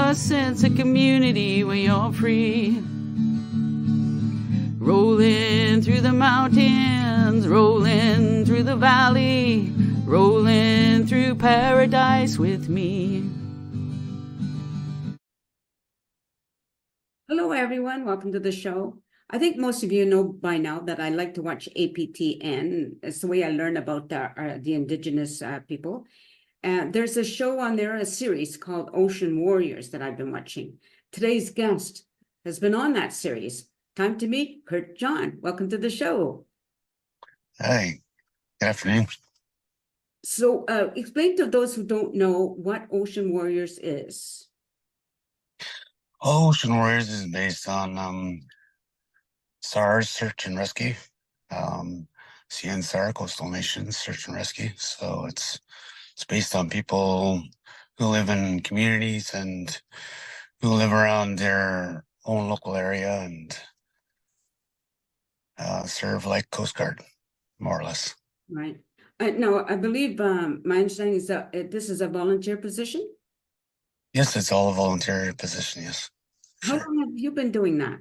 a sense of community when you're free. Rolling through the mountains, rolling through the valley, rolling through paradise with me. Hello, everyone. Welcome to the show. I think most of you know by now that I like to watch aptn. It's the way I learn about the indigenous people. There's a show on there, a series called Ocean Warriors that I've been watching. Today's guest has been on that series. Time to meet Kurt John. Welcome to the show. Hi, good afternoon. So explain to those who don't know what Ocean Warriors is. Ocean Warriors is based on SARS search and rescue, CNSAR, Coastal Nations search and rescue. So it's based on people who live in communities and who live around their own local area and serve like Coast Guard, more or less. Right. Now, I believe my understanding is that this is a volunteer position. Yes, it's all a volunteer position, yes. How long have you been doing that?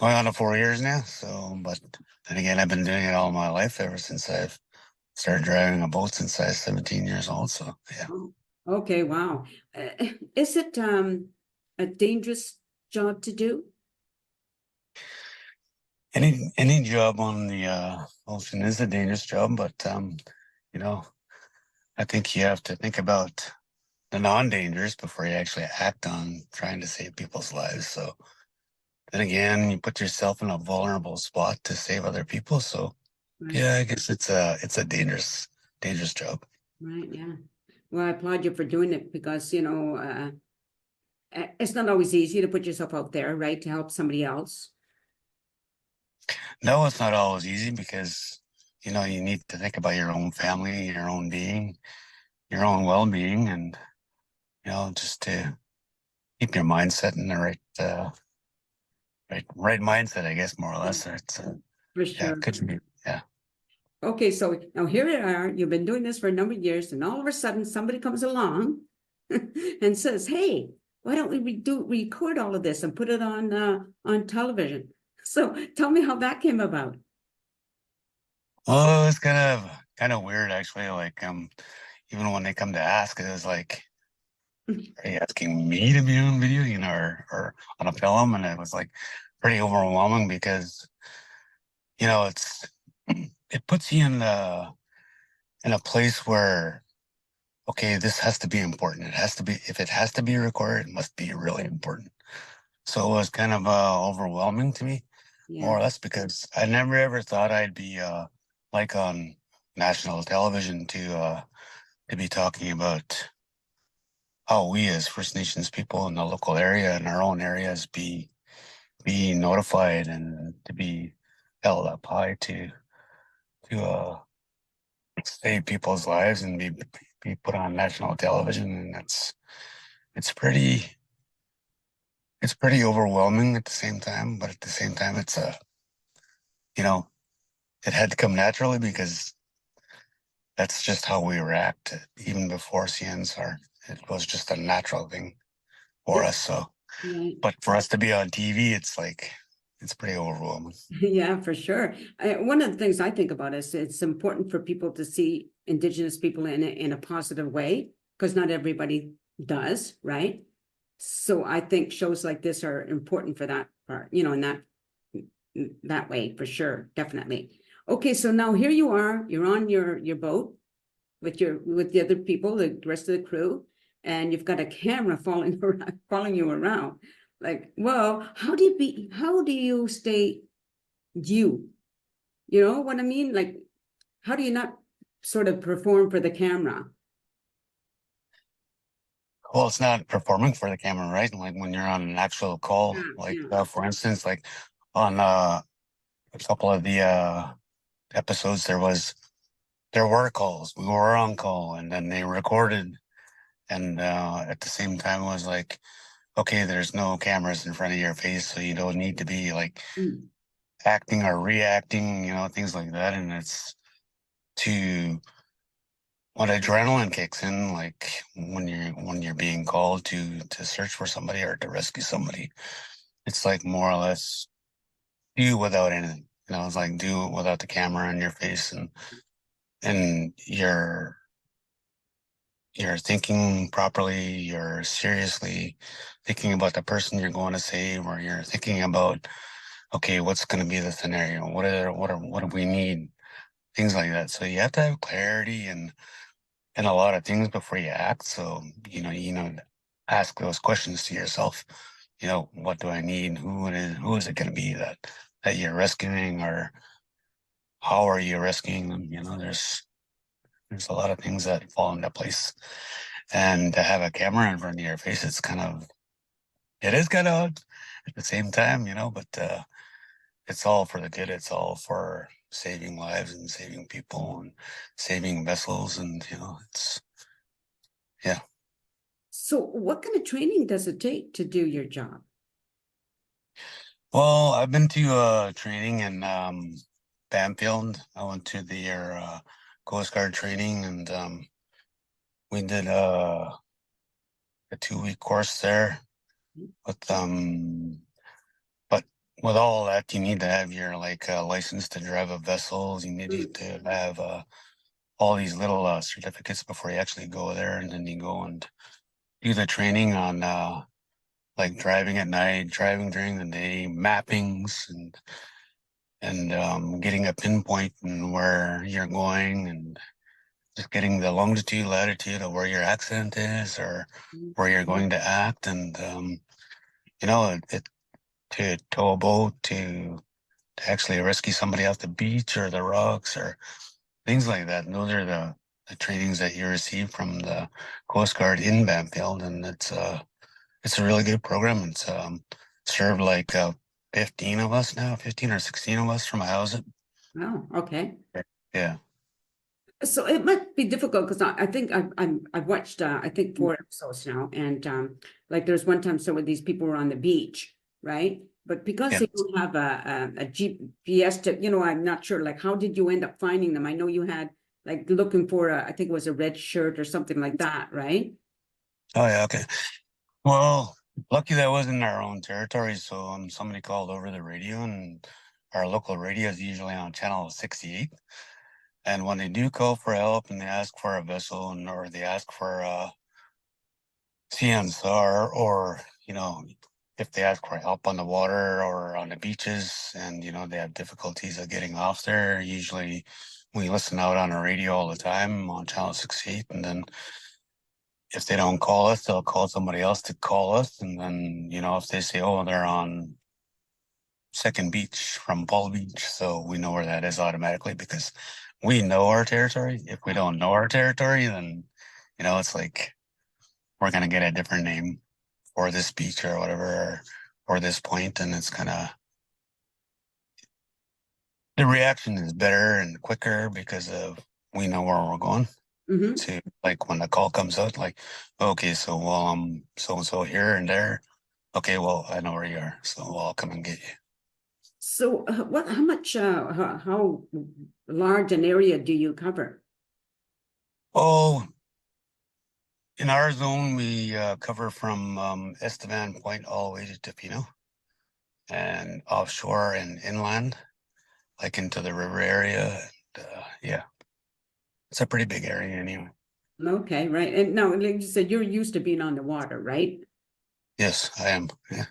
Going on to 4 years now. So, but then again, I've been doing it all my life ever since I've started driving a boat since I was 17 years old. So, yeah. Oh, okay, wow. Is it a dangerous job to do? Any job on the ocean is a dangerous job, but you know, I think you have to think about the non-dangers before you actually act on trying to save people's lives. So then again, you put yourself in a vulnerable spot to save other people. So Right. yeah, I guess it's a dangerous job. Right, yeah. Well, I applaud you for doing it because, it's not always easy to put yourself out there, right, to help somebody else. No, it's not always easy because you need to think about your own family, your own being, your own well-being, and just to keep your mindset in the right mindset, I guess, more or less. It's For sure. yeah, could be, yeah. Okay, so now here you are. You've been doing this for a number of years, and all of a sudden somebody comes along and says, "Hey, why don't we record all of this and put it on television?" So tell me how that came about. Oh, it's kind of weird actually. Like even when they come to ask, it was like, are you asking me to be on video, or on a film? And it was like pretty overwhelming because it's it puts you in a place where, okay, this has to be important. It has to be, if it has to be recorded, it must be really important. So it was kind of overwhelming to me, more or less, because I never ever thought I'd be like on national television to be talking about how we as First Nations people in the local area, in our own areas, be notified and to be held up high to save people's lives and be put on national television. And it's pretty overwhelming at the same time, but at the same time it's it had to come naturally because that's just how we react. Even before CNSR, it was just a natural thing for us. So but for us to be on TV, it's pretty overwhelming. Yeah, for sure. One of the things I think about is it's important for people to see Indigenous people in a positive way, because not everybody does, right? So I think shows like this are important for that part, in that way, for sure, definitely. Okay, so now here you are, you're on your boat with the other people, the rest of the crew, and you've got a camera following you around. Like, well, how do you stay you? You know what I mean? Like, how do you not sort of perform for the camera? Well, it's not performing for the camera, right? Like when you're on an actual call, for instance, like on a couple of the episodes, there were calls. We were on call, and then they recorded, and at the same time, it was like, okay, there's no cameras in front of your face, so you don't need to be like acting or reacting, things like that. And it's to when adrenaline kicks in, like when you're being called to search for somebody or to rescue somebody, it's like more or less do without anything. You know, it's like do without the camera in your face, and you're thinking properly, you're seriously thinking about the person you're going to save, or you're thinking about, okay, what's going to be the scenario? What do we need? Things like that. So you have to have clarity and a lot of things before you act. So, ask those questions to yourself. You know, what do I need? Who is it going to be that you're rescuing, or how are you rescuing them? You know, there's a lot of things that fall into place. And to have a camera in front of your face, it is kind of odd at the same time, but it's all for the good. It's all for saving lives and saving people and saving vessels. And, yeah. So what kind of training does it take to do your job? Well, I've been to training in Banfield. I went to the Coast Guard training, and we did a 2-week course there. But with all that, you need to have your license to drive a vessel. You need to have all these little certificates before you actually go there, and then you go and do the training on like driving at night, driving during the day, mappings, and getting a pinpoint and where you're going, and just getting the longitude, latitude of where your accident is or where you're going to act, and to tow a boat to actually rescue somebody off the beach or the rocks or things like that. And those are the trainings that you receive from the Coast Guard in Banfield, and it's a really good program. It's served like 15 of us now, 15 or 16 of us from a house. Oh, okay. Yeah. So it might be difficult because I think I've watched I think 4 episodes now, and like there's one time some of these people were on the beach, right? But because Yeah. they don't have a GPS to, I'm not sure. Like, how did you end up finding them? I know you had like looking for I think it was a red shirt or something like that, right? Oh, yeah. Okay. Well, lucky that wasn't our own territory. So somebody called over the radio, and our local radio is usually on channel 68. And when they do call for help and they ask for a vessel or they ask for CNSR, or, if they ask for help on the water or on the beaches, and, they have difficulties of getting off there, usually we listen out on the radio all the time on channel 68. And then if they don't call us, they'll call somebody else to call us. And then, if they say, oh, they're on Second Beach from Paul Beach, so we know where that is automatically because we know our territory. If we don't know our territory, then, it's like we're going to get a different name for this beach or whatever, or this point. And it's kind of, the reaction is better and quicker because we know where we're going. Mm-hmm. To like when the call comes out, like, okay, so well, I'm so and so here and there. Okay, well, I know where you are, so well, I'll come and get you. So how much how large an area do you cover? Oh, in our zone, we cover from Estevan Point all the way to Tofino, and offshore and inland, like into the river area. And, yeah, it's a pretty big area anyway. Okay, right. And now, like you said, you're used to being on the water, right? Yes, I am. Yeah.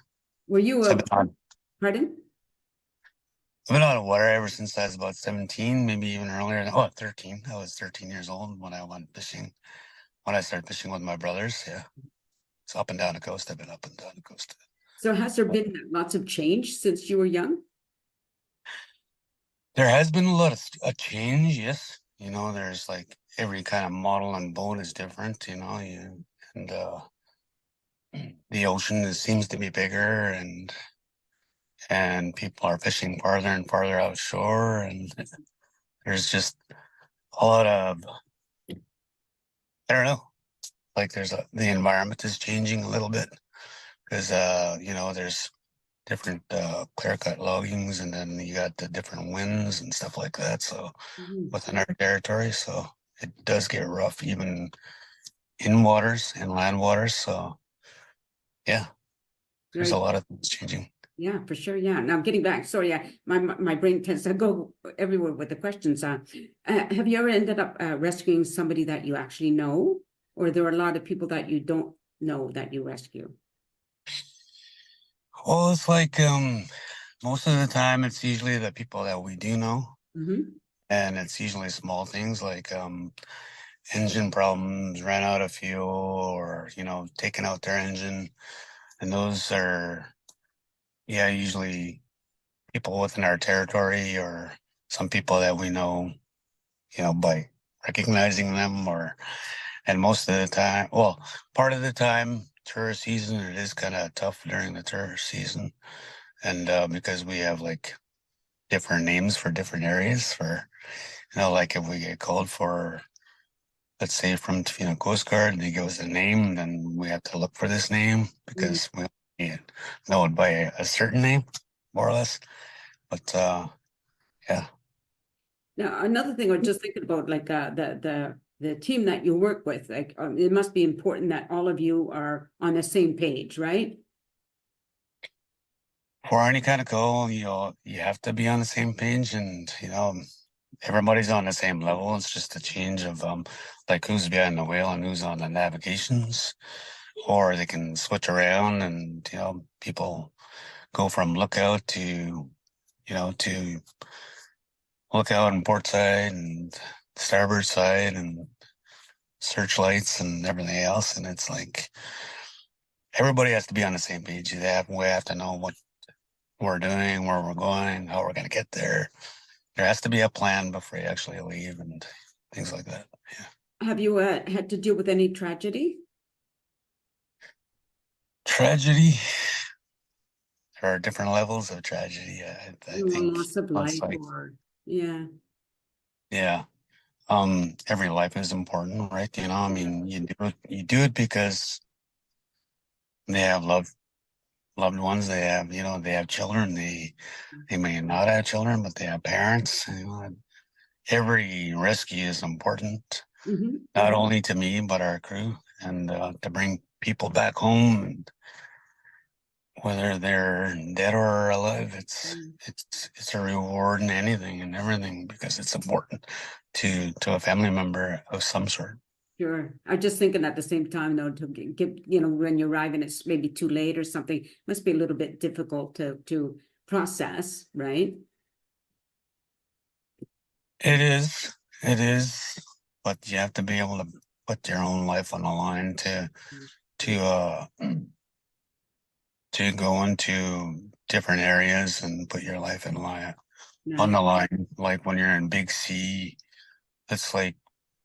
Were you So pardon? I've been on the water ever since I was about 17, maybe even earlier. Oh, 13. I was 13 years old when I went fishing. When I started fishing with my brothers, yeah. It's up and down the coast. I've been up and down the coast. So has there been lots of change since you were young? There has been a lot of a change, yes. There's like every kind of model and boat is different, and the ocean seems to be bigger, and people are fishing farther and farther offshore, and there's just a lot of, I don't know, like the environment is changing a little bit because there's different clear cut loggings, and then you got the different winds and stuff like that. So Mhm. within our territory, so it does get rough, even in waters, in land waters. So yeah, there's a Very, lot of things changing. yeah, for sure. Yeah. Now getting back, sorry, yeah, my brain tends to go everywhere with the questions. Have you ever ended up rescuing somebody that you actually know, or there are a lot of people that you don't know that you rescue? Well, it's like most of the time it's usually the people that we do know, Mm-hmm. and it's usually small things like engine problems, ran out of fuel, or taking out their engine, and those are usually people within our territory or some people that we know, by recognizing them. And most of the time, well, part of the time, tourist season, it is kind of tough during the tourist season. And because we have like different names for different areas for, like if we get called for, let's say from Tofino Coast Guard and they give us a name, then we have to look for this name because we only know it by a certain name, more or less. But yeah. Now, another thing I was just thinking about, like the team that you work with, like it must be important that all of you are on the same page, right? For any kind of goal, you have to be on the same page, and everybody's on the same level. It's just a change of like who's behind the wheel and who's on the navigations, or they can switch around, and people go from lookout to lookout and port side and starboard side and searchlights and everything else. And it's like everybody has to be on the same page. We have to know what we're doing, where we're going, how we're going to get there. There has to be a plan before you actually leave and things like that. Yeah. Have you had to deal with any tragedy? Tragedy. There are different levels of tragedy. I think Loss of it's life like, or yeah. yeah. Every life is important, right? I mean, you do it because they have loved ones. They have children. They may not have children, but they have parents. Every rescue is important, Mm-hmm. not only to me but our crew, and to bring people back home, and whether they're dead or alive, it's a reward in anything and everything because it's important to a family member of some sort. Sure. I'm just thinking at the same time, though, to get, when you arrive and it's maybe too late or something, must be a little bit difficult to process, right? It is, but you have to be able to put your own life on the line to uh to go into different areas and put your life on Nice. the line. Like when you're in big sea, it's like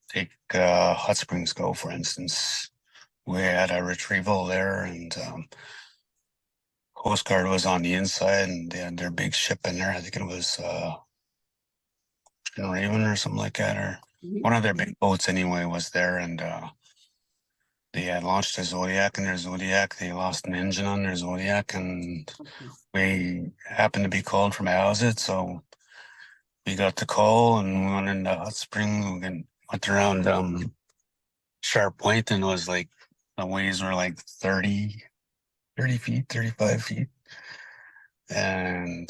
take Hot Springs Go, for instance. We had a retrieval there, and Coast Guard was on the inside, and they had their big ship in there. I think it was Raven or something like that, or Mhm. one of their big boats anyway was there, and they had launched a Zodiac in their Zodiac. They lost an engine on their Zodiac, and Okay. we happened to be called from Housett, so we got the call and we went into Hot Spring and went around Sharp Point, and it was like the waves were like 30 feet, 35 feet. And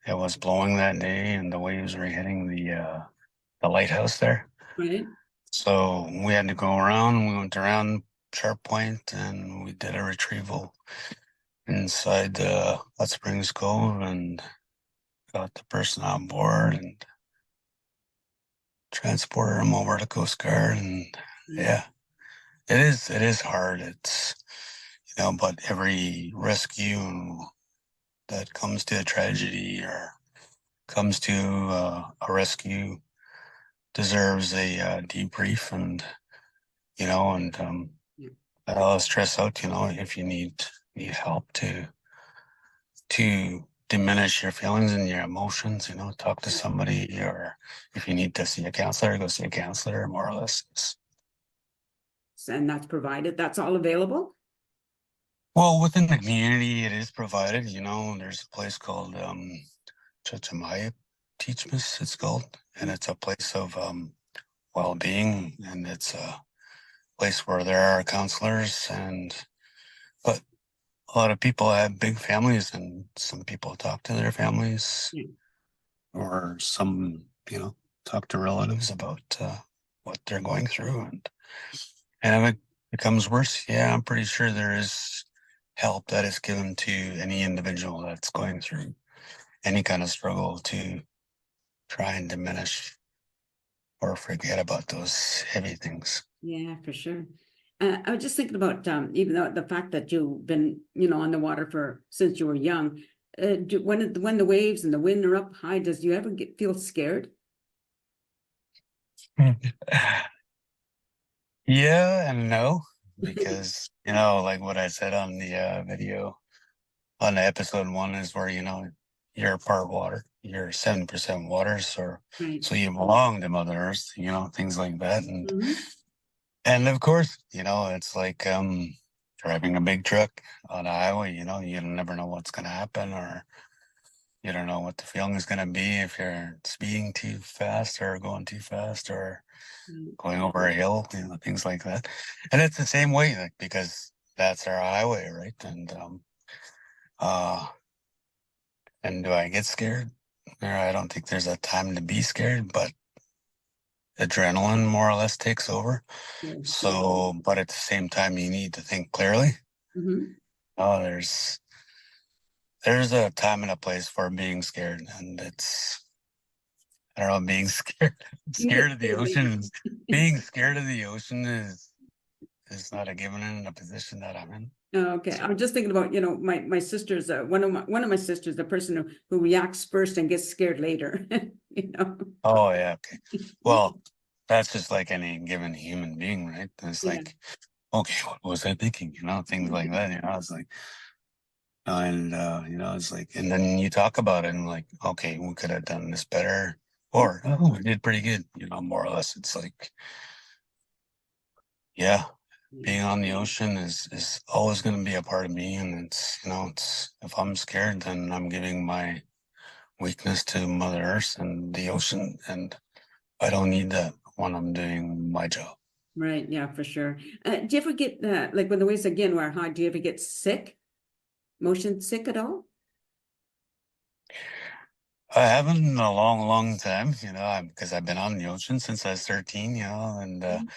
it was blowing that day and the waves were hitting the lighthouse there. Right. So we had to go around. We went around Sharp Point and we did a retrieval inside the Hot Springs Cove and got the person on board and transported him over to Coast Guard. And Mm. yeah, it is hard. But every rescue that comes to a tragedy or comes to a rescue deserves a debrief, and Yeah. I'll stress out, if you need help to diminish your feelings and your emotions, talk to somebody, or if you need to see a counselor, go see a counselor, more or less. And that's provided. That's all available. Well, within the community, it is provided. There's a place called Chachamaya Teachmas, it's called, and it's a place of well-being, and it's a place where there are counselors, but a lot of people have big families, and some people talk to their families, Yeah. or some, talk to relatives about what they're going through, and if it becomes worse, yeah, I'm pretty sure there is help that is given to any individual that's going through any kind of struggle to try and diminish or forget about those heavy things. Yeah, for sure. I was just thinking about even though the fact that you've been, on the water for since you were young. When the waves and the wind are up high, does you ever feel scared? Yeah and no, because like what I said on the video on the episode 1 is where you're part water, you're 7% water, Right. so you belong to Mother Earth, things like that, Hmm. and of course, it's like driving a big truck on a highway. You never know what's gonna happen, or you don't know what the feeling is gonna be if you're speeding too fast or going too fast or going over a hill, things like that. And it's the same way, like, because that's our highway, right? Uh, and do I get scared? I don't think there's a time to be scared, but adrenaline more or less takes over. So, but at the same time, you need to think clearly. Mm-hmm. Oh, there's a time and a place for being scared, and I don't know, being scared, You can get scared of the scared later. ocean. Being scared of the ocean is not a given in the position that I'm in. Oh, okay, I'm just thinking about, my sister's one of my sisters, the person who reacts first and gets scared later. You know. Oh yeah, okay. Well, that's just like any given human being, right? It's Yeah. like, okay, what was I thinking? Things like that. It's like, and it's like, and then you talk about it and like, okay, we could have done this better, or oh, we did pretty good. More or less. It's like, yeah, being on the ocean is always going to be a part of me, and it's if I'm scared, then I'm giving my weakness to Mother Earth and the ocean, and I don't need that when I'm doing my job. Right, yeah, for sure. Do you ever get like when the waves again were high, do you ever get sick? Motion sick at all? I haven't in a long, long time, because I've been on the ocean since I was 13, and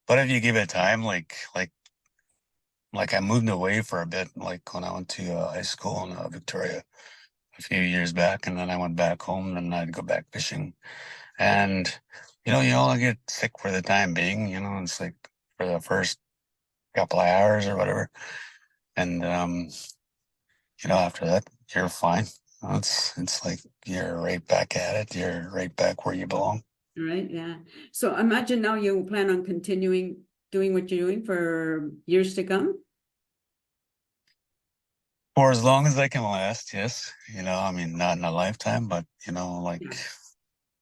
but if you give it time, like I moved away for a bit, like when I went to high school in Victoria a few years back, and then I went back home, and I'd go back fishing, and you only get sick for the time being, it's like for the first couple of hours or whatever, and after that you're fine. It's like you're right back at it. You're right back where you belong. Right, yeah. So imagine now you plan on continuing doing what you're doing for years to come. For as long as I can last, yes. I mean, not in a lifetime, but like Yeah.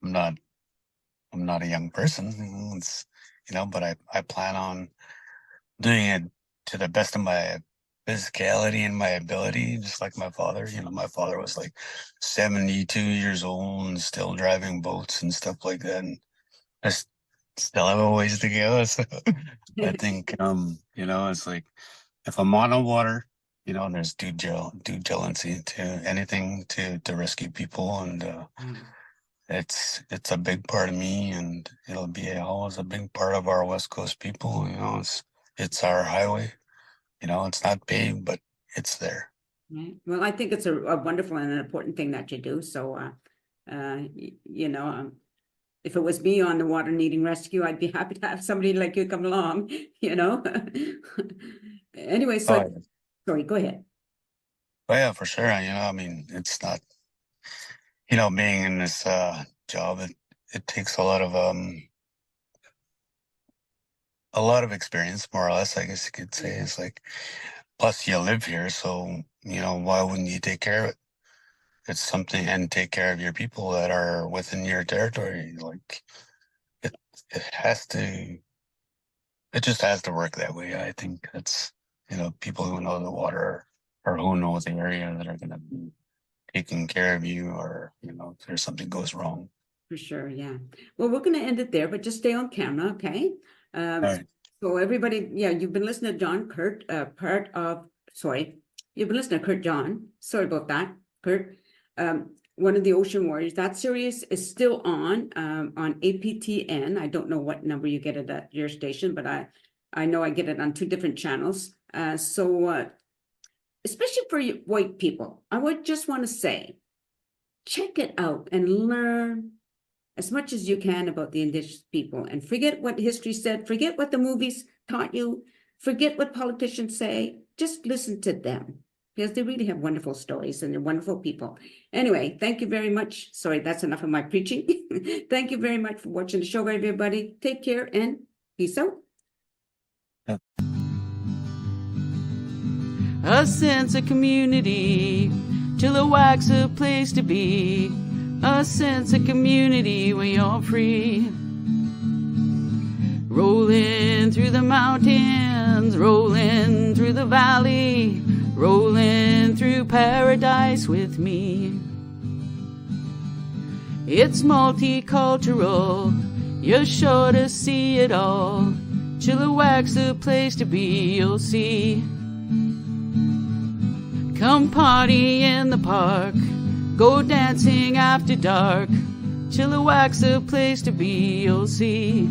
I'm not I'm not a young person. It's but I plan on doing it to the best of my physicality and my ability, just like my father. My father was like 72 years old and still driving boats and stuff like that. And still have a ways to go. So I think it's like if I'm on the water, there's due diligence to anything to rescue people, and it's a big part of me, and it'll be always a big part of our West Coast people. It's our highway. It's not paved, but it's there. Right. Well, I think it's a wonderful and an important thing that you do. So, if it was me on the water needing rescue, I'd be happy to have somebody like you come along, you know. Anyway, Oh, so yeah. sorry, go ahead. Oh yeah, for sure. I mean, it's not, being in this job, it takes a lot of experience, more or less, I guess you could say. It's like, plus you live here, so why wouldn't you take care of it? It's something, and take care of your people that are within your territory. Like it, it has to, it just has to work that way. I think that's, people who know the water or who know the area that are going to be taking care of you, or if there's something goes wrong. For sure, yeah. Well, we're gonna end it there, but just stay on camera, okay? All right. So everybody, yeah, you've been listening to John Kurt, you've been listening to Kurt John. Sorry about that, Kurt. One of the Ocean Warriors. That series is still on APTN. I don't know what number you get it at your station, but I know I get it on 2 different channels. Especially for you white people, I would just want to say, check it out and learn as much as you can about the indigenous people, and forget what history said, forget what the movies taught you, forget what politicians say, just listen to them, because they really have wonderful stories and they're wonderful people. Anyway, thank you very much. Sorry, that's enough of my preaching. Thank you very much for watching the show, everybody. Take care and peace out. A sense of community, Chilliwack's a place to be. A sense of community where you're free. Rolling through the mountains, rolling through the valley, rolling through paradise with me. It's multicultural, you're sure to see it all. Chilliwack's a place to be, you'll see. Come party in the park, go dancing after dark. Chilliwack's a place to be, you'll see.